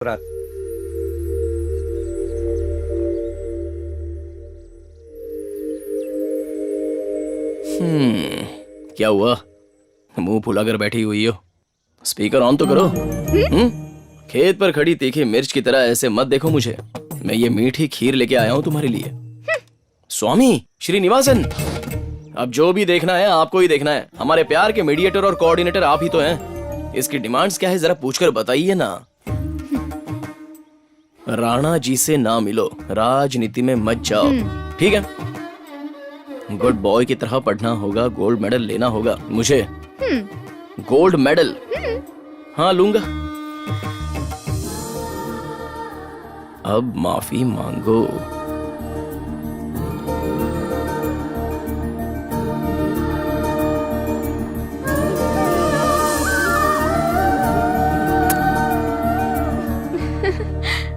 रात क्या हुआ? मुंह फुलाकर बैठी हुई हो? स्पीकर ऑन तो करो। खेत पर खड़ी तीखी मिर्च की तरह ऐसे मत देखो मुझे। मैं ये मीठी खीर लेके आया हूँ तुम्हारे लिए। स्वामी श्रीनिवासन, अब जो भी देखना है आपको ही देखना है। हमारे प्यार के मीडिएटर और कोऑर्डिनेटर आप ही तो हैं। इसकी डिमांड्स क्या है जरा पूछकर बताइए ना। राणा जी से ना मिलो, राजनीति में मत जाओ, ठीक है? गुड बॉय की तरह पढ़ना होगा, गोल्ड मेडल लेना होगा मुझे। गोल्ड मेडल हाँ लूंगा। अब माफी मांगो।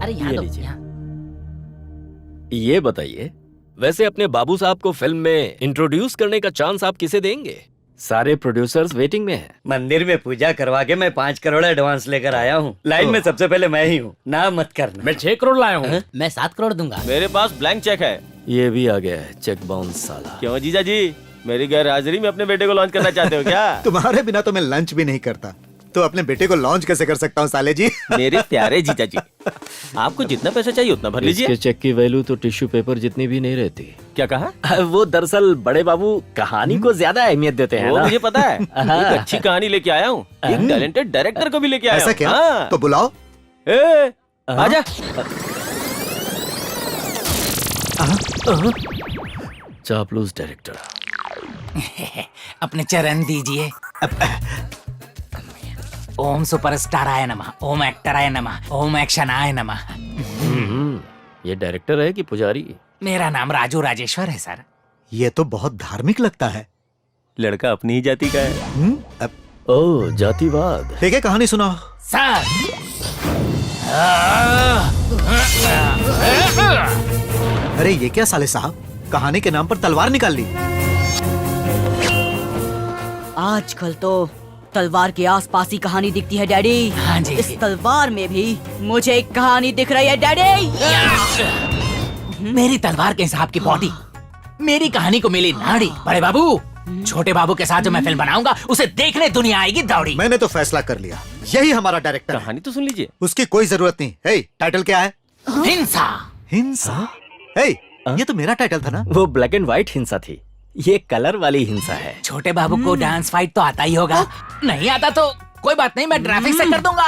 अरे यहाँ दो, यहाँ। ये बताइए, वैसे अपने बाबू साहब को फिल्म में इंट्रोड्यूस करने का चांस आप किसे देंगे? सारे प्रोड्यूसर्स वेटिंग में हैं। मंदिर में पूजा करवा के मैं 5 करोड़ एडवांस लेकर आया हूँ। लाइन में सबसे पहले मैं ही हूँ, ना मत करना। मैं 6 करोड़ लाया हूँ। मैं 7 करोड़ दूंगा। मेरे पास ब्लैंक चेक है। ये भी आ गया है, चेक बाउंस साला। क्यों जीजा जी, मेरी गैर हाजिरी में अपने बेटे को लॉन्च करना चाहते हो क्या? तुम्हारे बिना तो मैं लंच भी नहीं करता, तो अपने बेटे को लॉन्च कैसे कर सकता हूँ साले जी? मेरे प्यारे जीजा जी, आपको जितना पैसा चाहिए उतना भर लीजिए। इसके चेक की वैल्यू तो टिश्यू पेपर जितनी भी नहीं रहती। क्या कहा? वो दरअसल बड़े बाबू कहानी को ज्यादा अहमियत देते हैं वो ना। मुझे पता है। एक अच्छी कहानी लेके आया हूँ, एक टैलेंटेड डायरेक्टर को भी लेके आया ऐसा हूँ। क्या? हाँ। तो बुलाओ। ए, आजा। चापलूस डायरेक्टर। अपने चरण दीजिए। ओम सुपरस्टाराय नमः, ओम एक्टराय नमः, ओम एक्शनाय नमः। ये डायरेक्टर है कि पुजारी? मेरा नाम राजू राजेश्वर है सर। ये तो बहुत धार्मिक लगता है। लड़का अपनी ही जाति का है। ओह, जातिवाद। ठीक है, कहानी सुनाओ। सर अरे ये क्या साले साहब, कहानी के नाम पर तलवार निकाल ली। आजकल तो तलवार के आसपास ही कहानी दिखती है डैडी। हाँ जी। इस तलवार में भी मुझे एक कहानी दिख रही है डैडी। मेरी तलवार के हिसाब की बॉडी, मेरी कहानी को मिली नाड़ी। बड़े बाबू, छोटे बाबू के साथ जो मैं फिल्म बनाऊंगा उसे देखने दुनिया आएगी दौड़ी। मैंने तो फैसला कर लिया, यही हमारा डायरेक्टर है। कहानी तो सुन लीजिए। उसकी कोई जरूरत नहीं। हे, टाइटल क्या है? हिंसा। हिंसा? हे, ये तो मेरा टाइटल था ना। वो ब्लैक एंड व्हाइट हिंसा थी, ये कलर वाली हिंसा है। छोटे बाबू को डांस फाइट तो आता ही होगा। नहीं आता तो कोई बात नहीं, मैं ट्रैफिक से कर दूंगा।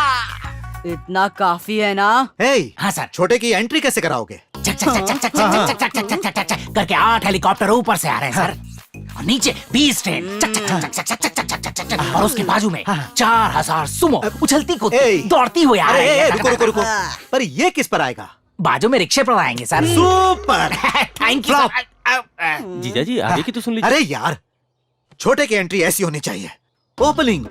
इतना काफी है ना? हे, हाँ सर। छोटे की एंट्री कैसे कराओगे? चक चक चक चक चक चक चक चक चक चक चक करके 8 हेलीकॉप्टर ऊपर से आ रहे हैं सर, और नीचे 20 ट्रेन चक चक चक चक चक चक चक चक चक चक, और उसके बाजू में 4000 सुमो उछलती कूदती दौड़ती हुए आ रहे हैं। रुको रुको रुको, पर ये किस पर आएगा? बाजू में रिक्शे पर आएंगे सर। सुपर। Thank you. जीजा जी आगे की तो सुन लीजिए। अरे यार, छोटे की एंट्री ऐसी होनी चाहिए। ओपनिंग,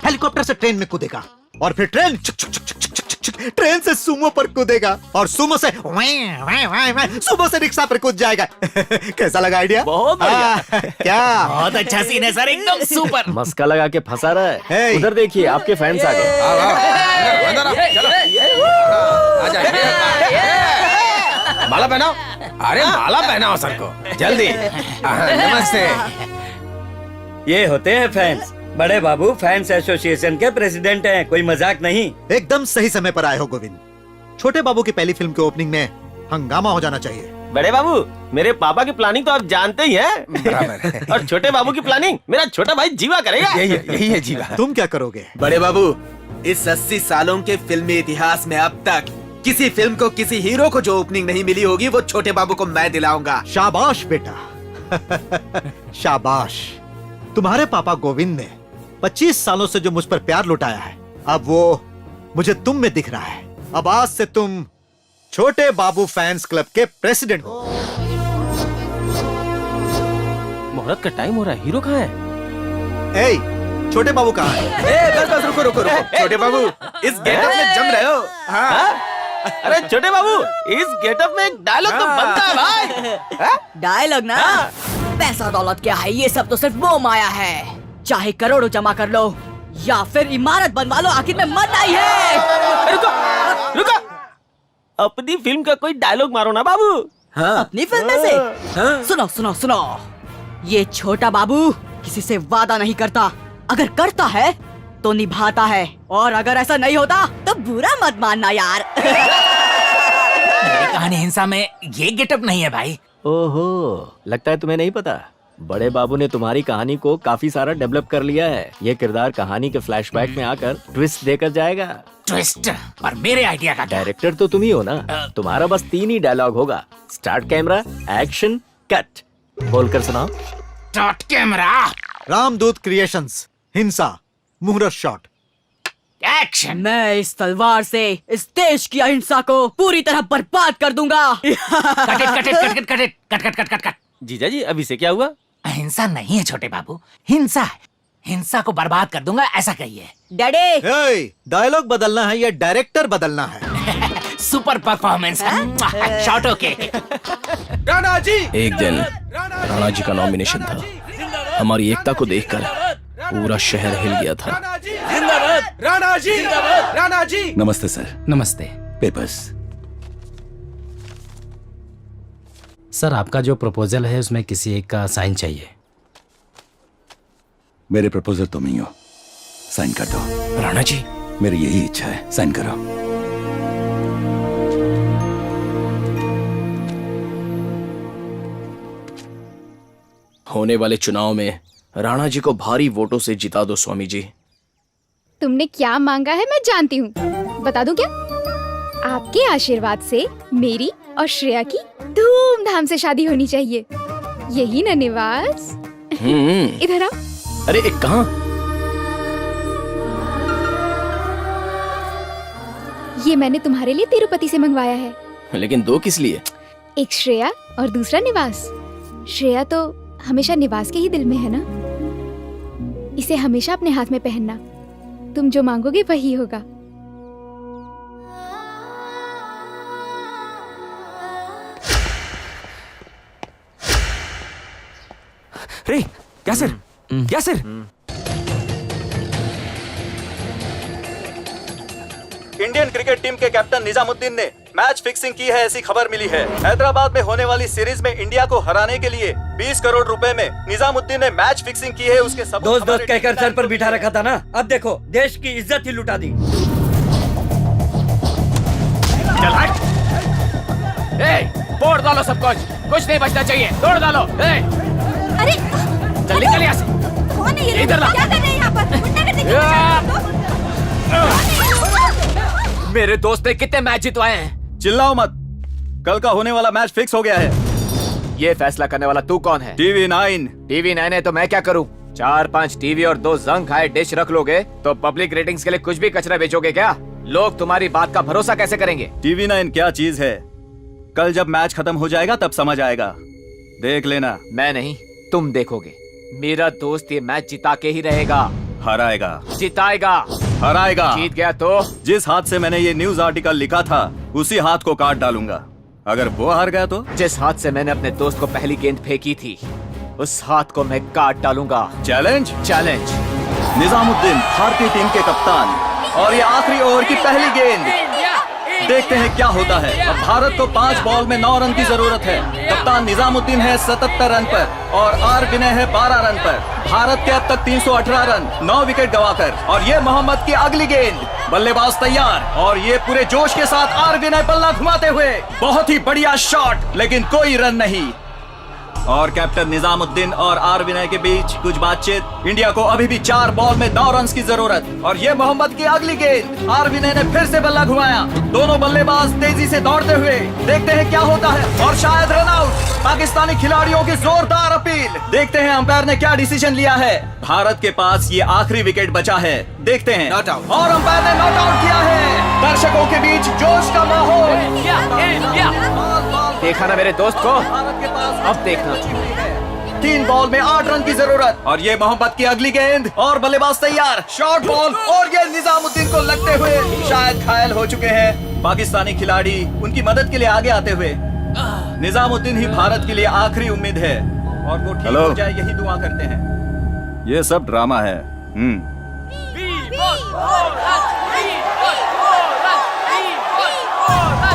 हेलीकॉप्टर से ट्रेन में कूदेगा, और फिर ट्रेन ट्रेन से सुमो पर कूदेगा, और सुमो से सुमो से रिक्शा पर कूद जाएगा। कैसा लगा आइडिया? बहुत बढ़िया। क्या? बहुत अच्छा सीन है सर, एकदम सुपर। मस्का लगा के फंसा रहा है। Hey. उधर देखिए, आपके फैंस आ गए। माला पहनाओ। अरे माला पहनाओ सर को जल्दी। नमस्ते। ये होते हैं फैंस। बड़े बाबू फैंस एसोसिएशन के प्रेसिडेंट हैं, कोई मजाक नहीं। एकदम सही समय पर आए हो गोविंद। छोटे बाबू की पहली फिल्म के ओपनिंग में हंगामा हो जाना चाहिए। बड़े बाबू, मेरे पापा की प्लानिंग तो आप जानते ही हैं। और छोटे बाबू की प्लानिंग मेरा छोटा भाई जीवा करेगा। यही है जीवा। तुम क्या करोगे? बड़े बाबू, इस 80 सालों के फिल्मी इतिहास में अब तक किसी फिल्म को, किसी हीरो को जो ओपनिंग नहीं मिली होगी, वो छोटे बाबू को मैं दिलाऊंगा। शाबाश बेटा। शाबाश। तुम्हारे पापा गोविंद ने 25 सालों से जो मुझ पर प्यार लुटाया है, अब वो मुझे तुम में दिख रहा है। अब आज से तुम छोटे बाबू फैंस क्लब के प्रेसिडेंट हो। मुहूर्त का टाइम हो रहा है, हीरो कहाँ है? ए, छोटे बाबू कहाँ है? बस बस रुको रुको रुको। छोटे बाबू, इस गेटअप में जम रहे हो। हाँ? अरे छोटे बाबू, इस गेटअप में एक डायलॉग तो बनता है भाई। डायलॉग ना? पैसा दौलत क्या है, ये सब तो सिर्फ वो माया है। चाहे करोड़ों जमा कर लो, या फिर इमारत बनवा लो, आखिर में मरना ही है। रुको रुको, अपनी फिल्म का कोई डायलॉग मारो ना बाबू। अपनी फिल्म में से सुनो सुनो सुनो, ये छोटा बाबू किसी से वादा नहीं करता, अगर करता है तो निभाता है, और अगर ऐसा नहीं होता तो बुरा मत मानना यार। मेरी कहानी हिंसा में ये गेटअप नहीं है भाई। ओहो, लगता है तुम्हें नहीं पता, बड़े बाबू ने तुम्हारी कहानी को काफी सारा डेवलप कर लिया है। ये किरदार कहानी के फ्लैशबैक में आकर ट्विस्ट देकर जाएगा। ट्विस्ट और मेरे आइडिया का क्या? डायरेक्टर तो तुम ही हो ना, तुम्हारा बस 3 ही डायलॉग होगा, स्टार्ट कैमरा, एक्शन, कट। बोलकर सुनाओ। स्टार्ट कैमरा, रामदूत क्रिएशंस, हिंसा, मुहूर्त शॉट। एक्शन। मैं इस तलवार से इस देश की अहिंसा को पूरी तरह बर्बाद कर दूंगा। Cut cut cut cut cut cut cut cut cut cut. जीजा जी, अभी से क्या हुआ? अहिंसा नहीं है छोटे बाबू, हिंसा है। हिंसा को बर्बाद कर दूंगा ऐसा कहिए। डैडी, डायलॉग बदलना है या डायरेक्टर बदलना है? सुपर परफॉर्मेंस है। Shot okay. राणा जी, एक दिन राणा जी का नॉमिनेशन था। हमारी एकता को देखकर पूरा शहर हिल गया था। राणा जी, राणा जी, राणा जी। नमस्ते सर। नमस्ते पेपर्स। सर, आपका जो प्रपोजल है उसमें किसी एक का साइन चाहिए। मेरे प्रपोजल तुम ही हो, साइन कर दो। राणा जी, मेरी यही इच्छा है, साइन करो। होने वाले चुनाव में राणा जी को भारी वोटों से जिता दो स्वामी जी। तुमने क्या मांगा है मैं जानती हूँ, बता दूं क्या? आपके आशीर्वाद से मेरी और श्रेया की धूमधाम से शादी होनी चाहिए, यही ना निवास? इधर आओ। अरे एक कहाँ? ये मैंने तुम्हारे लिए तिरुपति से मंगवाया है। लेकिन 2 किस लिए? एक श्रेया और दूसरा निवास। श्रेया तो हमेशा निवास के ही दिल में है ना, इसे हमेशा अपने हाथ में पहनना, तुम जो मांगोगे वही होगा। रे Yasir, Yasir. Indian cricket team के कैप्टन निजामुद्दीन ने मैच फिक्सिंग की है, ऐसी खबर मिली है। हैदराबाद में होने वाली सीरीज में इंडिया को हराने के लिए 20 करोड़ रुपए में निजामुद्दीन ने मैच फिक्सिंग की है। उसके सब दोस्त दोस्त कहकर सर पर बिठा रखा था ना, अब देखो देश की इज्जत ही लुटा दी। चल हट। तोड़ डालो सब कुछ नहीं बचना चाहिए, तोड़ डालो। अरे चल निकल यहाँ से। कौन है ये? इधर ला। क्या कर रहे हैं यहाँ पर? गुंडागर्दी की मेरे दोस्त ने कितने मैच जितवाए हैं? चिल्लाओ मत, कल का होने वाला मैच फिक्स हो गया है। ये फैसला करने वाला तू कौन है? TV9। TV9 है तो मैं क्या करूं? 4-5 टीवी और 2 जंग खाए डिश रख लोगे तो पब्लिक रेटिंग्स के लिए कुछ भी कचरा बेचोगे क्या? लोग तुम्हारी बात का भरोसा कैसे करेंगे? TV9 क्या चीज है? कल जब मैच खत्म हो जाएगा तब समझ आएगा, देख लेना। मैं नहीं, तुम देखोगे। मेरा दोस्त ये मैच जिता के ही रहेगा। हराएगा, जिताएगा, हराएगा। जीत गया तो जिस हाथ से मैंने ये न्यूज आर्टिकल लिखा था उसी हाथ को काट डालूंगा। अगर वो हार गया तो? जिस हाथ से मैंने अपने दोस्त को पहली गेंद फेंकी थी उस हाथ को मैं काट डालूंगा। चैलेंज। चैलेंज। निजामुद्दीन भारतीय टीम के कप्तान, और ये आखिरी ओवर की पहली गेंद। देखते हैं क्या होता है। अब भारत को 5 बॉल में 9 रन की जरूरत है। कप्तान निजामुद्दीन है 77 रन पर और आर विनय है 12 रन पर। भारत के अब तक 318 रन, 9 विकेट गंवाकर। और ये मोहम्मद की अगली गेंद, बल्लेबाज तैयार, और ये पूरे जोश के साथ आर विनय बल्ला घुमाते हुए, बहुत ही बढ़िया शॉट, लेकिन कोई रन नहीं। और कैप्टन निजामुद्दीन और आर विनय के बीच कुछ बातचीत। इंडिया को अभी भी 4 बॉल में 9 रन की जरूरत। और ये मोहम्मद की अगली गेंद, आर विनय ने फिर से बल्ला घुमाया। दोनों बल्लेबाज तेजी से दौड़ते हुए, देखते हैं क्या होता है। और शायद रन आउट। पाकिस्तानी खिलाड़ियों की जोरदार अपील। देखते हैं अंपायर ने क्या डिसीजन लिया है। भारत के पास ये आखिरी विकेट बचा है, देखते हैं। Not out. और अंपायर ने नॉट आउट किया है। दर्शकों के बीच जोश का माहौल। देखा ना मेरे दोस्त को? भारत के पास अब देखना। 3 बॉल में 8 रन की जरूरत। और ये मोहम्मद की अगली गेंद, और बल्लेबाज तैयार, शॉर्ट बॉल, और ये निजामुद्दीन को लगते हुए शायद घायल हो चुके हैं। पाकिस्तानी खिलाड़ी उनकी मदद के लिए आगे आते हुए। निजामुद्दीन ही भारत के लिए आखिरी उम्मीद है, और वो ठीक हो जाए यही दुआ करते हैं। ये सब ड्रामा है।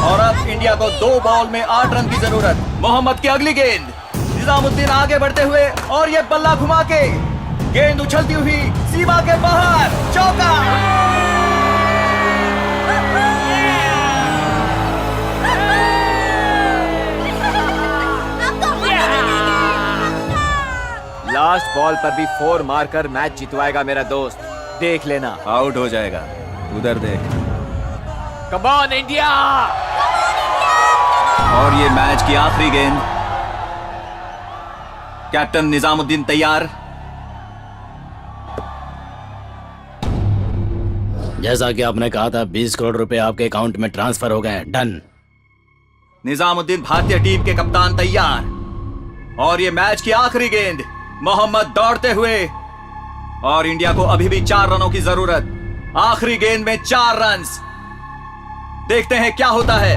और अब इंडिया को 2 बॉल में 8 रन की जरूरत। मोहम्मद की अगली गेंद, निजामुद्दीन आगे बढ़ते हुए और ये बल्ला घुमा के गेंद उछलती हुई सीमा के बाहर, चौका। लास्ट बॉल पर भी 4 मारकर मैच जितवाएगा मेरा दोस्त, देख लेना। आउट हो जाएगा, उधर देख। Come on India. और ये मैच की आखिरी गेंद। कैप्टन निजामुद्दीन तैयार। जैसा कि आपने कहा था 20 करोड़ रुपए आपके अकाउंट में ट्रांसफर हो गए। डन। निजामुद्दीन भारतीय टीम के कप्तान तैयार। और ये मैच की आखिरी गेंद, मोहम्मद दौड़ते हुए और इंडिया को अभी भी 4 रनों की जरूरत। आखिरी गेंद में 4 रन। देखते हैं क्या होता है।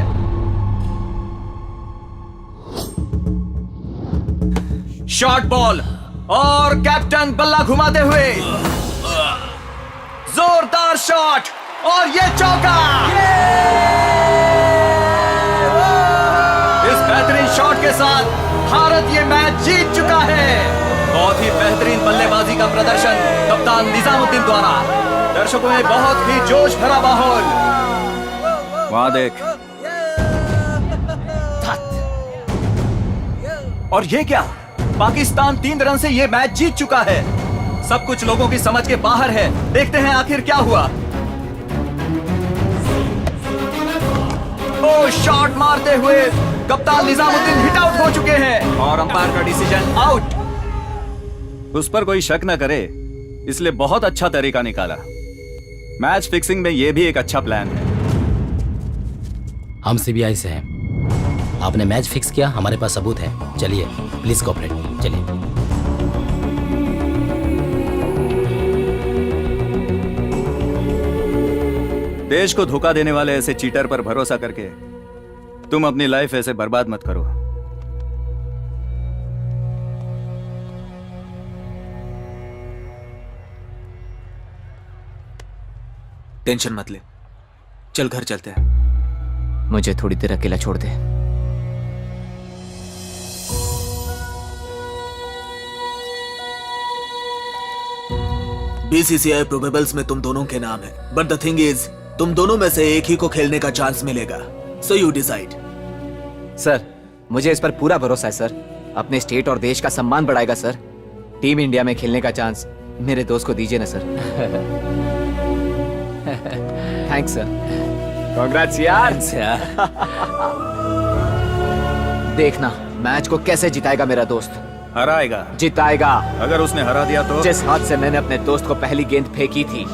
शॉर्ट बॉल और कैप्टन बल्ला घुमाते हुए जोरदार शॉट और ये चौका। इस बेहतरीन शॉट के साथ भारत ये मैच जीत चुका है। बहुत ही बेहतरीन बल्लेबाजी का प्रदर्शन कप्तान निजामुद्दीन द्वारा। दर्शकों में बहुत ही जोश भरा माहौल। वहां देख। और ये क्या, पाकिस्तान 3 रन से ये मैच जीत चुका है। सब कुछ लोगों की समझ के बाहर है। देखते हैं आखिर क्या हुआ। ओ, शॉट मारते हुए कप्तान निजामुद्दीन हिट आउट हो चुके हैं और अंपायर का डिसीजन आउट। उस पर कोई शक न करे, इसलिए बहुत अच्छा तरीका निकाला। मैच फिक्सिंग में यह भी एक अच्छा प्लान है। हम सीबीआई से हैं। आपने मैच फिक्स किया, हमारे पास सबूत है। चलिए प्लीज कोऑपरेट। चलिए। देश को धोखा देने वाले ऐसे चीटर पर भरोसा करके तुम अपनी लाइफ ऐसे बर्बाद मत करो। टेंशन मत ले, चल घर चलते हैं। मुझे थोड़ी देर अकेला छोड़ दे। बीसीसीआई प्रोबेबल्स में तुम दोनों के नाम है, बट द थिंग इज तुम दोनों में से एक ही को खेलने का चांस मिलेगा। So you decide. सर, मुझे इस पर पूरा भरोसा है सर। अपने स्टेट और देश का सम्मान बढ़ाएगा सर। टीम इंडिया में खेलने का चांस मेरे दोस्त को दीजिए ना सर। Thanks sir. कांग्रेट्स यार। देखना मैच को कैसे जिताएगा मेरा दोस्त। हराएगा, जिताएगा। अगर उसने हरा दिया तो जिस हाथ से मैंने अपने दोस्त को पहली गेंद फेंकी थी,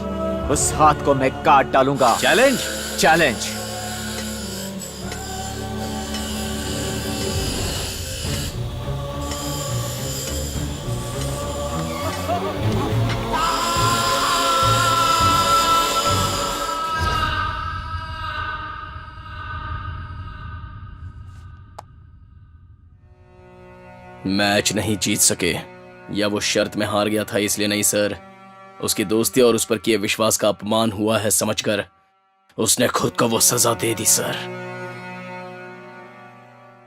उस हाथ को मैं काट डालूंगा। चैलेंज। चैलेंज। मैच नहीं जीत सके, या वो शर्त में हार गया था इसलिए नहीं सर। उसकी दोस्ती और उस पर किए विश्वास का अपमान हुआ है समझकर उसने खुद को वो सजा दे दी सर।